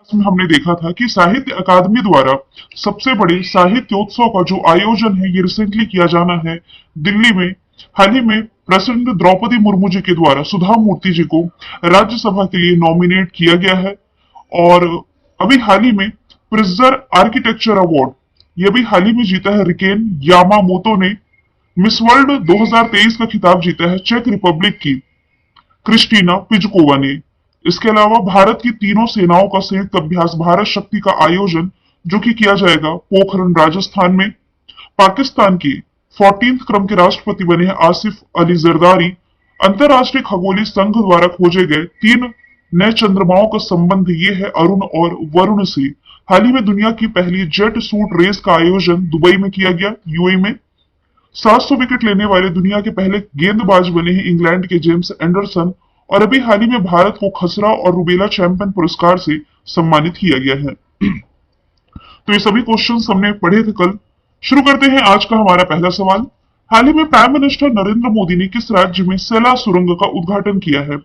में हमने देखा था कि साहित्य अकादमी द्वारा सबसे बड़े साहित्योत्सव का जो आयोजन है ये रिसेंटली किया जाना है दिल्ली में। हाल ही में प्रेसिडेंट द्रौपदी मुर्मू जी के द्वारा सुधा मूर्ति जी को राज्यसभा के लिए नॉमिनेट किया गया है। और अभी हाल ही में प्रिजर आर्किटेक्चर अवार्ड ये भी हाल ही में जीता है रिकेन यामामोतो ने। मिस वर्ल्ड 2023 का खिताब जीता है चेक रिपब्लिक की क्रिस्टीना पिजकोवा ने। इसके अलावा भारत की तीनों सेनाओं का संयुक्त अभ्यास भारत शक्ति का आयोजन जो कि किया जाएगा पोखरण राजस्थान में। पाकिस्तान के 14th क्रम के राष्ट्रपति बने हैं आसिफ अली जरदारी। अंतरराष्ट्रीय खगोलीय संघ द्वारा खोजे गए 3 नए चंद्रमाओं का संबंध ये है अरुण और वरुण से। हाल ही में दुनिया की पहली जेट सूट रेस का आयोजन दुबई में किया गया यूएई में। 700 विकेट लेने वाले दुनिया के पहले गेंदबाज बने हैं इंग्लैंड के जेम्स एंडरसन। और अभी हाल ही में भारत को खसरा और रुबेला चैंपियन पुरस्कार से सम्मानित किया गया है। तो ये सभी क्वेश्चंस हमने पढ़े थे कल। शुरू करते हैं आज का हमारा पहला सवाल। हाल ही में प्राइम मिनिस्टर नरेंद्र मोदी ने किस राज्य में सेला सुरंग का उद्घाटन किया है?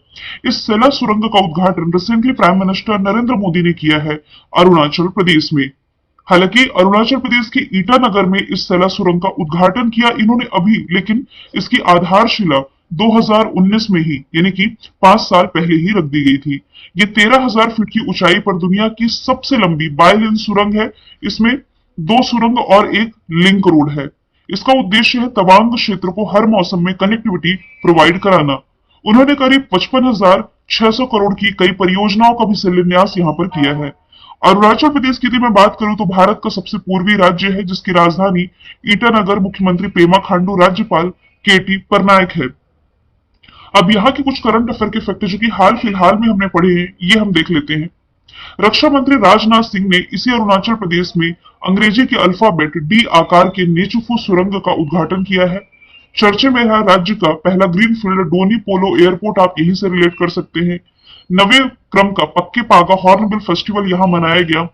इस सेला सुरंग का उद्घाटन recently prime minister Narendra Modi ने किया है अरुणाचल प्रदेश में। हालांकि अरुणाचल प्रदेश के ईटानगर में इस सेला सुरंग का उद्घाटन किया इन्होंने अभी, लेकिन इसकी आधारशिला 2019 में ही यानी कि 5 साल पहले ही रख दी गई थी। ये 13,000 फीट की ऊंचाई पर दुनिया की सबसे लंबी बाय लेन सुरंग है। इसमें 2 सुरंग और एक लिंक रोड है। इसका उद्देश्य है तवांग क्षेत्र को हर मौसम में कनेक्टिविटी प्रोवाइड कराना। उन्होंने करीब 55,600 करोड़ की कई परियोजनाओं का भी शिलान्यास यहाँ पर किया है। अरुणाचल प्रदेश की यदि मैं बात करूं तो भारत का सबसे पूर्वी राज्य है जिसकी राजधानी ईटानगर, मुख्यमंत्री पेमा खांडू, राज्यपाल केटी परनायक है। अब यहाँ के कुछ करंट अफेयर के फैक्ट जो कि हाल फिलहाल में हमने पढ़े हैं ये हम देख लेते हैं। रक्षा मंत्री राजनाथ सिंह ने इसी अरुणाचल प्रदेश में अंग्रेजी के अल्फाबेट डी आकार के नेचुफू सुरंग का उद्घाटन किया है। चर्चे में है राज्य का पहला ग्रीनफील्ड डोनी पोलो एयरपोर्ट, आप यहीं से रिलेट कर सकते हैं। 9वें क्रम का पक्के पागा हॉर्नबिल फेस्टिवल यहां मनाया गया।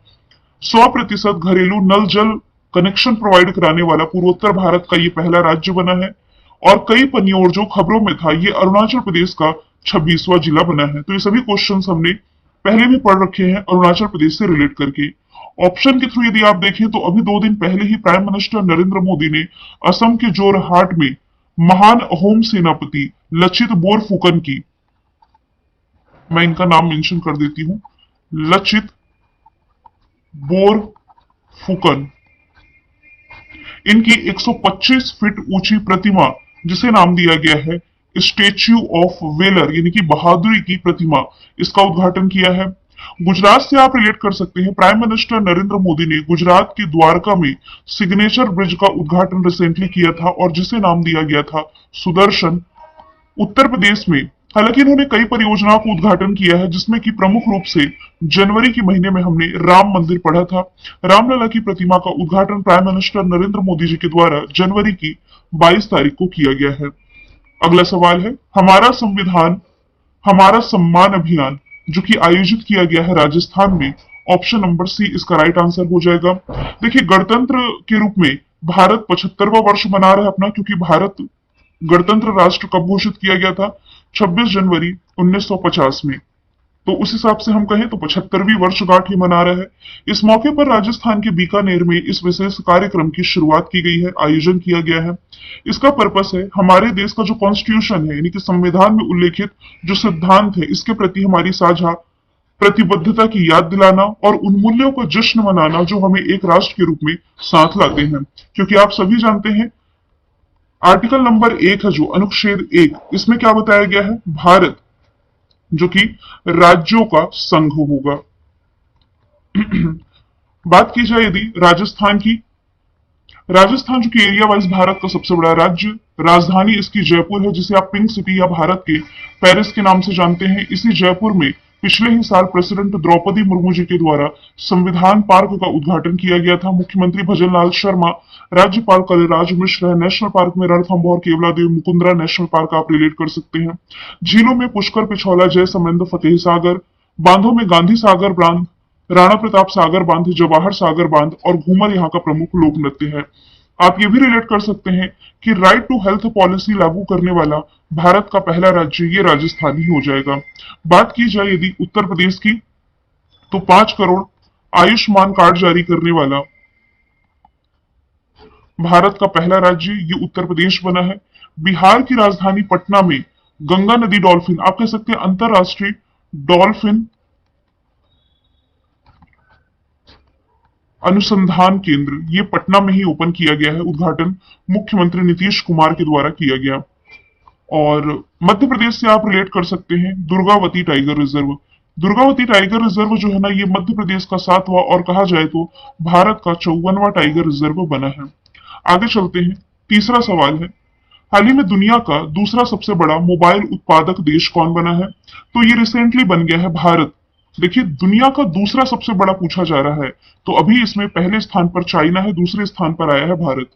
100% घरेलू नल जल कनेक्शन प्रोवाइड कराने वाला पूर्वोत्तर भारत का ये पहला राज्य बना है। और कई पनियोर जो खबरों में था ये अरुणाचल प्रदेश का 26वां जिला बना है। तो ये सभी क्वेश्चंस हमने पहले भी पढ़ रखे हैं अरुणाचल प्रदेश से रिलेट करके। ऑप्शन के थ्रू यदि आप देखें तो अभी 2 दिन पहले ही प्राइम मिनिस्टर नरेंद्र मोदी ने असम के जोरहाट में महान होम सेनापति लचित बोरफुकन की, मैं इनका नाम मेंशन कर देती हूं, लचित बोरफुकन, इनकी 125 फीट ऊंची प्रतिमा जिसे नाम दिया गया है स्टेच्यू ऑफ वेलर यानी कि बहादुरी की प्रतिमा, इसका उद्घाटन किया है। गुजरात से आप रिलेट कर सकते हैं। प्राइम मिनिस्टर नरेंद्र मोदी ने गुजरात के द्वारका में सिग्नेचर ब्रिज का उद्घाटन रिसेंटली किया था और जिसे नाम दिया गया था सुदर्शन। उत्तर प्रदेश में हालांकि इन्होंने कई परियोजनाओं का उद्घाटन किया है जिसमें कि प्रमुख रूप से जनवरी के महीने में हमने राम मंदिर पढ़ा था। रामलला की प्रतिमा का उद्घाटन प्राइम मिनिस्टर नरेंद्र मोदी जी के द्वारा जनवरी की 22 तारीख को किया गया है। अगला सवाल है हमारा संविधान हमारा सम्मान अभियान जो कि आयोजित किया गया है राजस्थान में। ऑप्शन नंबर सी इसका राइट आंसर हो जाएगा। देखिए गणतंत्र के रूप में भारत 75वां वर्ष मना रहा है अपना, क्योंकि भारत गणतंत्र राष्ट्र कब घोषित किया गया था? 26 जनवरी 1950 में। तो उस हिसाब से हम कहें तो 75वीं वर्षगांठ ही मना रहा है। इस मौके पर राजस्थान के बीकानेर में इस विशेष कार्यक्रम की शुरुआत की गई है, आयोजन किया गया है। इसका पर्पस है हमारे देश का जो कॉन्स्टिट्यूशन है यानी कि संविधान में उल्लेखित जो सिद्धांत है इसके प्रति हमारी साझा प्रतिबद्धता की याद दिलाना और उन मूल्यों का जश्न मनाना जो हमें एक राष्ट्र के रूप में साथ लाते हैं। क्योंकि आप सभी जानते हैं आर्टिकल नंबर 1 है जो अनुच्छेद 1, इसमें क्या बताया गया है? भारत जो कि राज्यों का संघ होगा। बात की जाए यदि राजस्थान की, राजस्थान जो कि एरिया वाइज भारत का सबसे बड़ा राज्य, राजधानी इसकी जयपुर है जिसे आप पिंक सिटी या भारत के पेरिस के नाम से जानते हैं। इसी जयपुर में पिछले ही साल प्रेसिडेंट द्रौपदी मुर्मू जी के द्वारा संविधान पार्क का उद्घाटन किया गया था। मुख्यमंत्री भजनलाल शर्मा, राज्यपाल कलराज मिश्र है। नेशनल पार्क में रणथंभौर, केवलादेव, मुकुंदरा नेशनल पार्क आप रिलेट कर सकते हैं। झीलों में पुष्कर, पिछौला, जयसमंद, फतेह सागर। बांधों में गांधी सागर बांध, राणा प्रताप सागर बांध, जवाहर सागर बांध और घूमर यहाँ का प्रमुख लोक नृत्य है। आप ये भी रिलेट कर सकते हैं कि राइट टू हेल्थ पॉलिसी लागू करने वाला भारत का पहला राज्य ये राजस्थान ही हो जाएगा। बात की जाए यदि उत्तर प्रदेश की, तो 5 करोड़ आयुष्मान कार्ड जारी करने वाला भारत का पहला राज्य ये उत्तर प्रदेश बना है। बिहार की राजधानी पटना में गंगा नदी डॉल्फिन, आप कह सकते हैं अंतरराष्ट्रीय डॉल्फिन अनुसंधान केंद्र, ये पटना में ही ओपन किया गया है। उद्घाटन मुख्यमंत्री नीतीश कुमार के द्वारा किया गया। और मध्य प्रदेश से आप रिलेट कर सकते हैं Durgavati tiger reserve. Durgavati tiger reserve जो है ना, ये मध्य प्रदेश का 7वां और कहा जाए तो भारत का 54वां टाइगर रिजर्व बना है। आगे चलते हैं। तीसरा सवाल है, हाल ही में दुनिया का दूसरा सबसे बड़ा मोबाइल उत्पादक देश कौन बना है? तो ये रिसेंटली बन गया है भारत। देखिए, दुनिया का दूसरा सबसे बड़ा पूछा जा रहा है, तो अभी इसमें पहले स्थान पर चाइना है, दूसरे स्थान पर आया है भारत।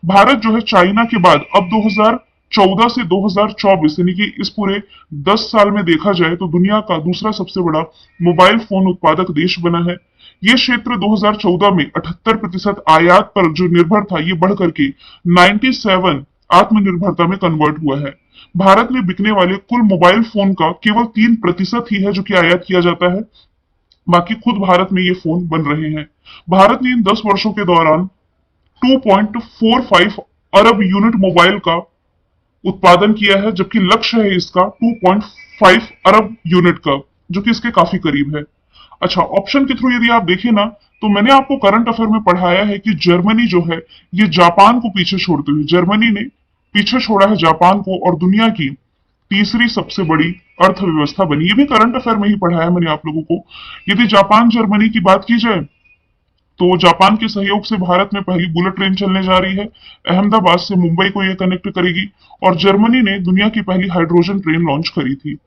भारत जो है चाइना के बाद अब 2014 से 2024 यानी कि इस पूरे 10 साल में देखा जाए तो दुनिया का दूसरा सबसे बड़ा मोबाइल फोन उत्पादक देश बना है। ये क्षेत्र 2014 में 78% आयात पर जो निर्भर था, ये बढ़ करके 97 आत्मनिर्भरता में कन्वर्ट हुआ है। भारत में बिकने वाले कुल मोबाइल फोन का केवल 3% ही है जो कि आयात किया जाता है, बाकी खुद भारत में ये फोन बन रहे हैं। भारत ने इन 10 वर्षों के दौरान 2.45 अरब यूनिट मोबाइल का उत्पादन किया है, जबकि लक्ष्य है इसका 2.5 अरब यूनिट का, जो कि इसके काफी करीब है। अच्छा, ऑप्शन के थ्रू यदि आप देखें ना, तो मैंने आपको करंट अफेयर में पढ़ाया है कि जर्मनी जो है ये जापान को पीछे छोड़ते हुए, जर्मनी ने पीछे छोड़ा है जापान को और दुनिया की तीसरी सबसे बड़ी अर्थव्यवस्था बनी। ये भी करंट अफेयर में ही पढ़ाया मैंने आप लोगों को। यदि जापान जर्मनी की बात की जाए तो जापान के सहयोग से भारत में पहली बुलेट ट्रेन चलने जा रही है। अहमदाबाद से मुंबई को यह कनेक्ट करेगी। और जर्मनी ने दुनिया की पहली हाइड्रोजन ट्रेन लॉन्च करी थी।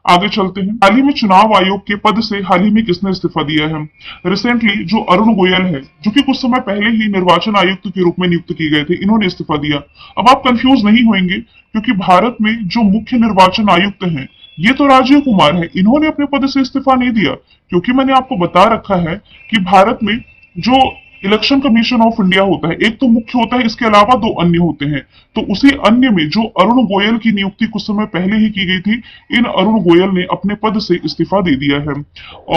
आगे चलते हैं। हाल ही में चुनाव आयोग के पद से हाल ही में किसने इस्तीफा दिया है? रिसेंटली जो अरुण गोयल है, जो कि कुछ समय पहले ही निर्वाचन आयुक्त के रूप में नियुक्त किए गए थे, इन्होंने इस्तीफा दिया। अब आप कंफ्यूज नहीं होंगे, क्योंकि भारत में जो मुख्य निर्वाचन आयुक्त हैं ये तो राजीव कुमार है। इन्होंने अपने पद से इस्तीफा नहीं दिया, क्योंकि मैंने आपको बता रखा है कि भारत में जो इलेक्शन कमीशन ऑफ इंडिया होता है, एक तो मुख्य होता है, इसके अलावा 2 अन्य होते हैं। तो उसी अन्य में जो अरुण गोयल की नियुक्ति कुछ समय पहले ही की गई थी, इन अरुण गोयल ने अपने पद से इस्तीफा दे दिया है।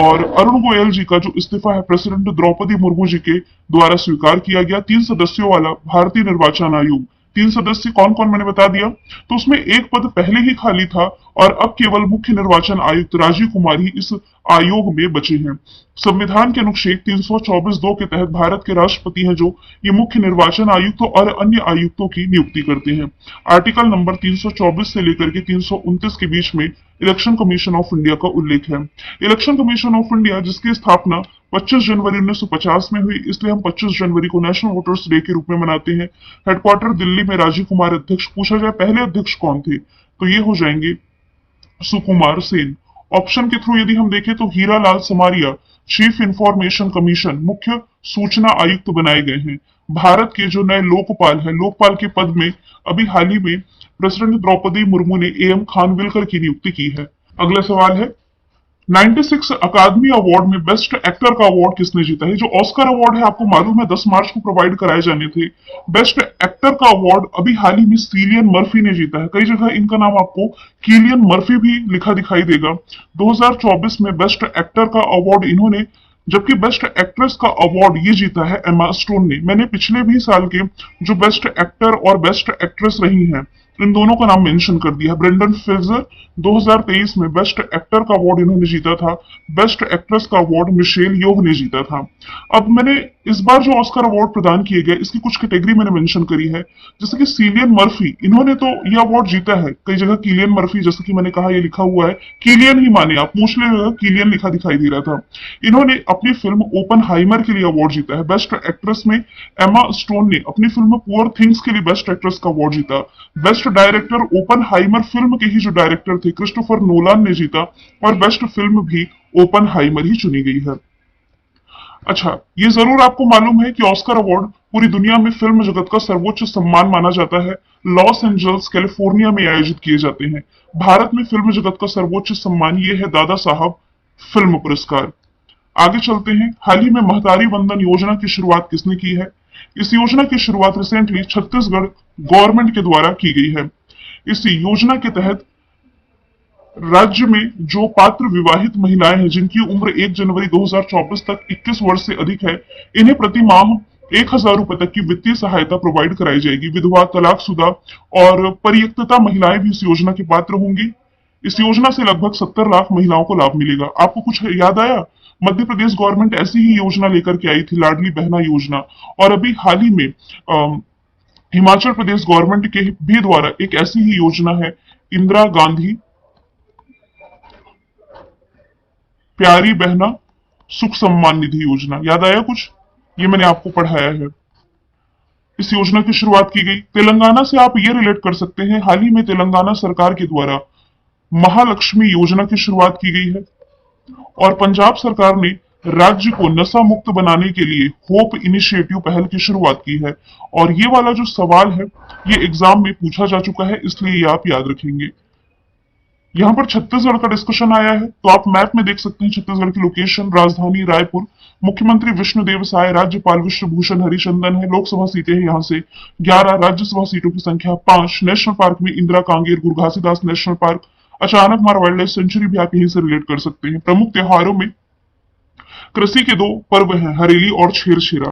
और अरुण गोयल जी का जो इस्तीफा है प्रेसिडेंट द्रौपदी मुर्मू जी के द्वारा स्वीकार किया गया। 3 सदस्यों वाला भारतीय निर्वाचन आयोग, 3 सदस्य कौन कौन मैंने बता दिया। तो उसमें एक पद पहले ही खाली था और अब केवल मुख्य निर्वाचन आयुक्त राजीव कुमार ही इस आयोग में बचे हैं। संविधान के अनुच्छेद 324(2) के तहत भारत के राष्ट्रपति हैं जो ये मुख्य निर्वाचन आयुक्त और अन्य आयुक्तों की नियुक्ति करते हैं। आर्टिकल नंबर 324 से लेकर के 329 के बीच में इलेक्शन कमीशन ऑफ इंडिया का उल्लेख है। इलेक्शन कमीशन ऑफ इंडिया जिसकी स्थापना 25 जनवरी 1950 में हुई, इसलिए हम 25 जनवरी को नेशनल वोटर्स डे के रूप में मनाते हैं। हेडक्वार्टर दिल्ली में राजीव कुमार अध्यक्ष। पूछा जाए पहले अध्यक्ष कौन थे, तो ये हो जाएंगे सुकुमार सेन। ऑप्शन के थ्रू यदि हम देखें तो Hiralal Samaria chief information commission, मुख्य सूचना आयुक्त बनाए गए हैं। भारत के जो नए लोकपाल है, लोकपाल के पद में अभी हाल ही में प्रेसिडेंट द्रौपदी मुर्मू ने एएम खानविलकर की नियुक्ति की है। अगला सवाल है, 96 अकादमी अवार्ड में बेस्ट एक्टर का अवार्ड किसने जीता है? जो ऑस्कर अवार्ड है आपको मालूम है 10 मार्च को प्रोवाइड कराए जाने थे। बेस्ट एक्टर का अवार्ड अभी हाल ही में सिलियन मर्फी ने जीता है। कई जगह इनका नाम आपको किलियन मर्फी भी लिखा दिखाई देगा। 2024 में बेस्ट एक्टर का अवार्ड इन्होंने, जबकि बेस्ट एक्ट्रेस का अवार्ड ये जीता है एमा स्टोन ने। मैंने पिछले भी साल के जो बेस्ट एक्टर और बेस्ट एक्ट्रेस रही हैं, इन दोनों का नाम मेंशन कर दिया। ब्रेंडन फ्रेजर 2023 में बेस्ट एक्टर का अवार्ड इन्होंने जीता था। बेस्ट एक्ट्रेस का अवार्ड मिशेल योह ने जीता था। अब मैंने इस बार जो ऑस्कर अवार्ड प्रदान किए गए, इसकी कुछ कैटेगरी मैंने मेंशन करी है। जैसे कि सिलियन मर्फी, इन्होंने तो ये अवार्ड जीता है। कई जगह किलियन मर्फी, जैसे कि मैंने कहा, ये लिखा हुआ है किलियन ही माने आप, पूछ ले किलियन लिखा दिखाई दे रहा था। इन्होंने अपनी फिल्म ओपनहाइमर के लिए अवार्ड जीता है। बेस्ट एक्ट्रेस में एमा स्टोन ने अपनी फिल्म पुअर थिंग्स के लिए बेस्ट एक्ट्रेस का अवार्ड जीता। बेस्ट डायरेक्टर ओपनहाइमर फिल्म के ही जो डायरेक्टर थे क्रिस्टोफर नोलान ने जीता, और बेस्ट फिल्म भी ओपनहाइमर ही चुनी गई है। अच्छा, ये जरूर आपको मालूम है कि ऑस्कर अवार्ड पूरी दुनिया में फिल्म जगत का सर्वोच्च सम्मान माना जाता है। लॉस एंजल्स कैलिफोर्निया में आयोजित किए जाते हैं। भारत में फिल्म जगत का सर्वोच्च सम्मान ये है दादा साहब फिल्म पुरस्कार। आगे चलते हैं। हाल ही में महतारी वंदन योजना की शुरुआत किसने की है? इस योजना की शुरुआत रिसेंटली छत्तीसगढ़ गवर्नमेंट के द्वारा की गई है। इस योजना के तहत राज्य में जो पात्र विवाहित महिलाएं हैं जिनकी उम्र 1 जनवरी 2024 तक 21 वर्ष से अधिक है, इन्हें प्रति माह 1,000 रुपए तक की वित्तीय सहायता प्रोवाइड कराई जाएगी। विधवा, तलाकशुदा और परित्यक्ता महिलाएं भी इस योजना की पात्र होंगी। इस योजना से लगभग 70 लाख महिलाओं को लाभ मिलेगा। आपको कुछ याद आया? मध्य प्रदेश गवर्नमेंट ऐसी ही योजना लेकर के आई थी, लाडली बहना योजना। और अभी हाल ही में हिमाचल प्रदेश गवर्नमेंट के भी द्वारा एक ऐसी ही योजना है, इंदिरा गांधी प्यारी बहना सुख सम्मान निधि योजना। याद आया कुछ? ये मैंने आपको पढ़ाया है। इस योजना की शुरुआत की गई। तेलंगाना से आप ये रिलेट कर सकते हैं, हाल ही में तेलंगाना सरकार के द्वारा महालक्ष्मी योजना की शुरुआत की गई है। और पंजाब सरकार ने राज्य को नशा मुक्त बनाने के लिए होप इनिशिएटिव पहल की शुरुआत की है। और ये वाला जो सवाल है, ये एग्जाम में पूछा जा चुका है, इसलिए ये आप याद रखेंगे। यहाँ पर छत्तीसगढ़ का डिस्कशन आया है, तो आप मैप में देख सकते हैं छत्तीसगढ़ की लोकेशन। राजधानी रायपुर, मुख्यमंत्री विष्णुदेव साय, राज्यपाल विश्वभूषण हरिचंदन है। लोकसभा सीटें हैं यहाँ से 11, राज्यसभा सीटों की संख्या 5। नेशनल पार्क में इंदिरा कांगेर, गुरु घासीदास नेशनल पार्क, अचानक मार वाइल्ड लाइफ सेंचुरी भी आप यहीं से रिलेट कर सकते हैं। प्रमुख त्योहारों में कृषि के 2 पर्व हैं, हरेली और छेरछेरा।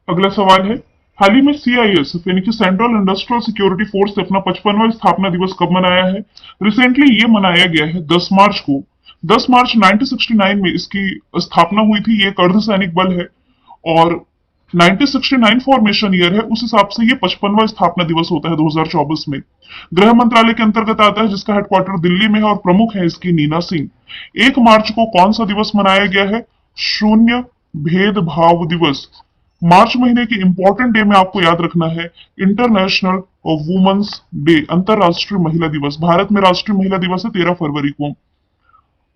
अगला सवाल है, हाल ही में सीआईएस यानी कि सेंट्रल इंडस्ट्रियल सिक्योरिटी फोर्स से अपना 55वां स्थापना दिवस कब मनाया है? रिसेंटली ये मनाया गया है 10 मार्च को। 10 मार्च 1969 में इसकी स्थापना हुई थी। ये एक अर्धसैनिक बल है और 1969 फॉर्मेशन ईयर है, उस हिसाब से ये 55वां स्थापना दिवस होता है 2024 में। गृह मंत्रालय के अंतर्गत आता है, जिसका हेडक्वार्टर दिल्ली में है और प्रमुख है इसकी नीना सिंह। 1 मार्च को कौन सा दिवस मनाया गया है? शून्य भेदभाव दिवस। मार्च महीने के इंपॉर्टेंट डे में आपको याद रखना है इंटरनेशनल वुमेन्स डे, अंतरराष्ट्रीय महिला दिवस। भारत में राष्ट्रीय महिला दिवस है 13 फरवरी को।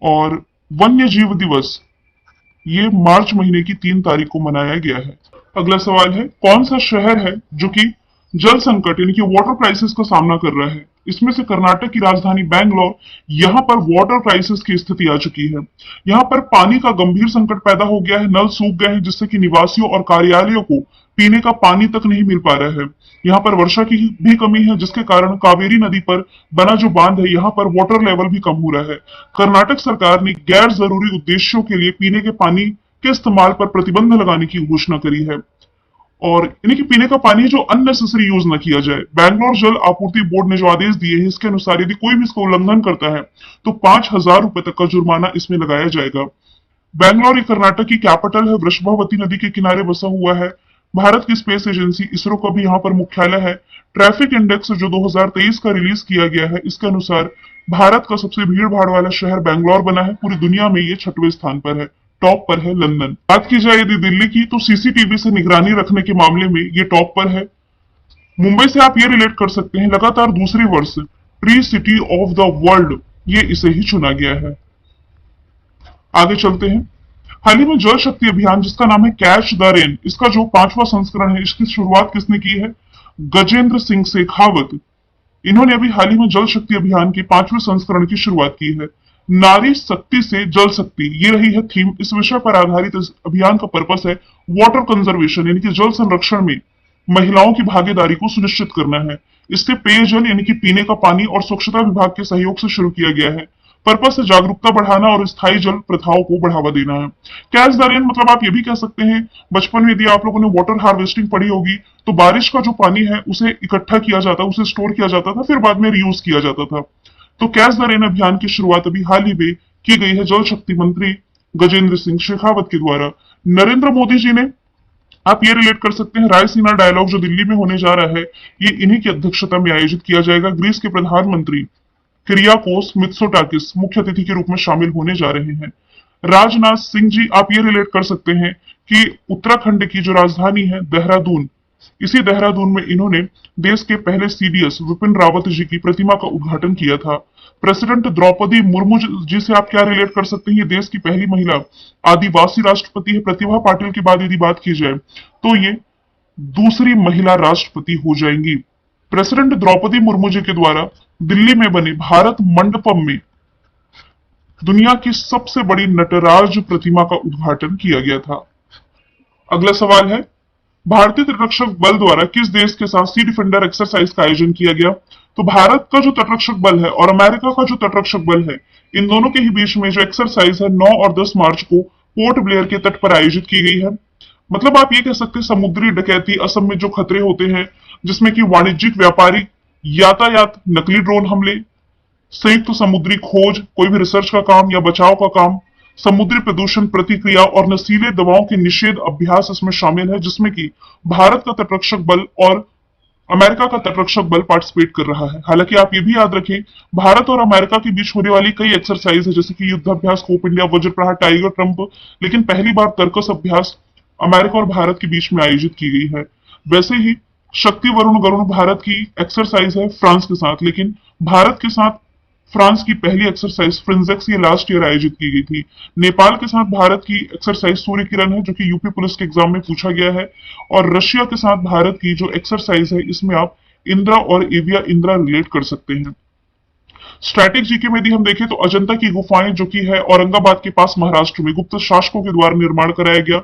और वन्य जीव दिवस ये मार्च महीने की 3 तारीख को मनाया गया है। अगला सवाल है, कौन सा शहर है जो कि जल संकट यानी कि वाटर क्राइसिस का सामना कर रहा है? इसमें से कर्नाटक की राजधानी बैंगलोर, यहां पर वाटर क्राइसिस की स्थिति आ चुकी है। यहां पर पानी का गंभीर संकट पैदा हो गया है, नल सूख गए हैं, जिससे कि निवासियों और कार्यालयों को पीने का पानी तक नहीं मिल पा रहा है। यहाँ पर वर्षा की भी कमी है, जिसके कारण कावेरी नदी पर बना जो बांध है, यहाँ पर वाटर लेवल भी कम हो रहा है। कर्नाटक सरकार ने गैर जरूरी उद्देश्यों के लिए पीने के पानी के इस्तेमाल पर प्रतिबंध लगाने की घोषणा करी है। और यानी कि पीने का पानी जो अननेसेसरी यूज न किया जाए। बैंगलोर जल आपूर्ति बोर्ड ने जो आदेश दिए हैं, इसके अनुसार यदि कोई भी इसका उल्लंघन करता है तो 5,000 रुपए तक का जुर्माना इसमें लगाया जाएगा। बैंगलोर ये कर्नाटक की कैपिटल है, वृषभावती नदी के किनारे बसा हुआ है। भारत की स्पेस एजेंसी इसरो का भी यहाँ पर मुख्यालय है। ट्रैफिक इंडेक्स जो 2023 का रिलीज किया गया है, इसके अनुसार भारत का सबसे भीड़ भाड़ वाला शहर बैंगलोर बना है। पूरी दुनिया में ये 6वें स्थान पर है। टॉप पर है लंदन। बात की जाए यदि दिल्ली की, तो सीसीटीवी से निगरानी रखने के मामले में ये टॉप पर है। मुंबई से आप ये रिलेट कर सकते हैं, लगातार दूसरे वर्ष tree city of the world ये इसे ही चुना गया है। आगे चलते हैं। हाल ही में जल शक्ति अभियान जिसका नाम है कैच द रेन, इसका जो 5वां संस्करण है, इसकी शुरुआत किसने की है? गजेंद्र सिंह शेखावत। इन्होंने अभी हाल ही में जल शक्ति अभियान के 5वें संस्करण की शुरुआत की है। नारी शक्ति से जल शक्ति, ये रही है थीम। इस विषय पर आधारित इस अभियान का पर्पस है वाटर कंजर्वेशन यानी कि जल संरक्षण में महिलाओं की भागीदारी को सुनिश्चित करना है। इससे पेयजल यानी कि पीने का पानी और स्वच्छता विभाग के सहयोग से शुरू किया गया है। पर्पस है जागरूकता बढ़ाना और स्थायी जल प्रथाओं को बढ़ावा देना है। कैच द रेन मतलब आप ये भी कह सकते हैं, बचपन में यदि आप लोगों ने वाटर हार्वेस्टिंग पढ़ी होगी, तो बारिश का जो पानी है उसे इकट्ठा किया जाता, उसे स्टोर किया जाता था, फिर बाद में रीयूज किया जाता था। तो कैच द रेन अभियान की शुरुआत अभी हाल ही में की गई है जल शक्ति मंत्री गजेंद्र सिंह शेखावत के द्वारा। नरेंद्र मोदी जी ने, आप ये रिलेट कर सकते हैं, रायसीना डायलॉग जो दिल्ली में होने जा रहा है, ये इन्हीं की अध्यक्षता में आयोजित किया जाएगा। ग्रीस के प्रधानमंत्री किरियाकोस मित्सोटाकिस मुख्य अतिथि के रूप में शामिल होने जा रहे हैं। राजनाथ सिंह जी, आप ये रिलेट कर सकते हैं कि उत्तराखंड की जो राजधानी है देहरादून, इसी देहरादून में इन्होंने देश के पहले सीडीएस विपिन रावत जी की प्रतिमा का उद्घाटन किया था। प्रेसिडेंट द्रौपदी मुर्मू जी से आप क्या रिलेट कर सकते हैं? ये देश की पहली महिला आदिवासी राष्ट्रपति है। प्रतिभा पाटिल की बाद यदि बात की जाए तो ये दूसरी महिला राष्ट्रपति हो जाएंगी। प्रेसिडेंट द्रौपदी मुर्मू जी के द्वारा दिल्ली में बने भारत मंडपम में दुनिया की सबसे बड़ी नटराज प्रतिमा का उद्घाटन किया गया था। अगला सवाल है, भारतीय तटरक्षक बल द्वारा किस देश के साथ सी डिफेंडर एक्सरसाइज का आयोजन किया गया? तो भारत का जो तटरक्षक बल है और अमेरिका का जो तटरक्षक बल है, इन दोनों के ही बीच में जो एक्सरसाइज है 9 और 10 मार्च को पोर्ट ब्लेयर के तट पर आयोजित की गई है। मतलब आप ये कह सकते हैं समुद्री डकैती, असम में जो खतरे होते हैं, जिसमें कि वाणिज्यिक, व्यापारिक, यातायात, नकली ड्रोन हमले, संयुक्त समुद्री खोज, कोई भी रिसर्च का काम या बचाव का काम, समुद्री प्रदूषण प्रतिक्रिया और नशीले दवाओं के निषेध अभ्यास इसमें शामिल है, जिसमें कि भारत का तटरक्षक बल और अमेरिका का तटरक्षक बल पार्टिसिपेट कर रहा है। हालांकि आप ये भी याद रखें, भारत और अमेरिका के बीच होने वाली कई एक्सरसाइज है, जैसे कि युद्धाभ्यास, कोप इंडिया, वज्र प्रहार, टाइगर ट्रंप, लेकिन पहली बार तर्कस अभ्यास अमेरिका और भारत के बीच में आयोजित की गई है। वैसे ही शक्ति वरुण गरुण भारत की एक्सरसाइज है फ्रांस के साथ, लेकिन भारत के साथ फ्रांस की पहली एक्सरसाइज फ्रिंजेक्स ये लास्ट ईयर आयोजित की गई थी। नेपाल के साथ भारत की एक्सरसाइज सूर्य किरण है, जो कि यूपी पुलिस के एग्जाम में पूछा गया है। और रशिया के साथ भारत की जो एक्सरसाइज है, इसमें आप इंदिरा और एविया इंदिरा रिलेट कर सकते हैं। स्ट्रैटिक जीके में यदि हम देखें तो अजंता की गुफाएं, जो कि है औरंगाबाद के पास महाराष्ट्र में, गुप्त शासकों के द्वारा निर्माण कराया गया।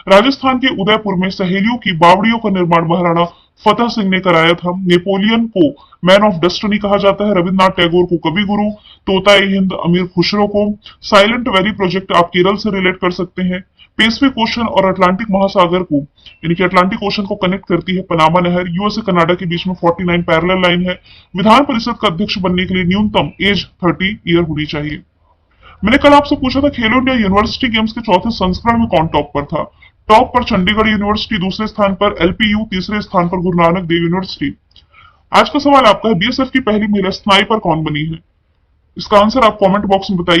राजस्थान के उदयपुर में सहेलियों की बावड़ियों का निर्माण महाराणा फतेह सिंह ने कराया था। नेपोलियन को मैन ऑफ डेस्टिनी कहा जाता है, रविन्द्रनाथ टैगोर को कवि गुरु, तोता ए हिंद अमीर खुसरो को। साइलेंट वैली प्रोजेक्ट आप केरल से रिलेट कर सकते हैं। पैसिफिक ओशन और अटलांटिक महासागर को, यानी कि अटलांटिक ओशन को कनेक्ट करती है पनामा नहर। यूएसए कनाडा के बीच में 49 पैरेलल लाइन है। विधान परिषद का अध्यक्ष बनने के लिए न्यूनतम एज 30 ईयर होनी चाहिए। मैंने कल आपसे पूछा था खेलो इंडिया यूनिवर्सिटी गेम्स के चौथे संस्करण में कौन टॉप पर था। टॉप पर चंडीगढ़ यूनिवर्सिटी, दूसरे स्थान पर एलपीयू, तीसरे स्थान पर गुरु नानक देव यूनिवर्सिटी। आज का सवाल आपका है, बीएसएफ की पहली महिला स्नाइपर कौन बनी है। इसका आंसर आप कमेंट बॉक्स में बताइए।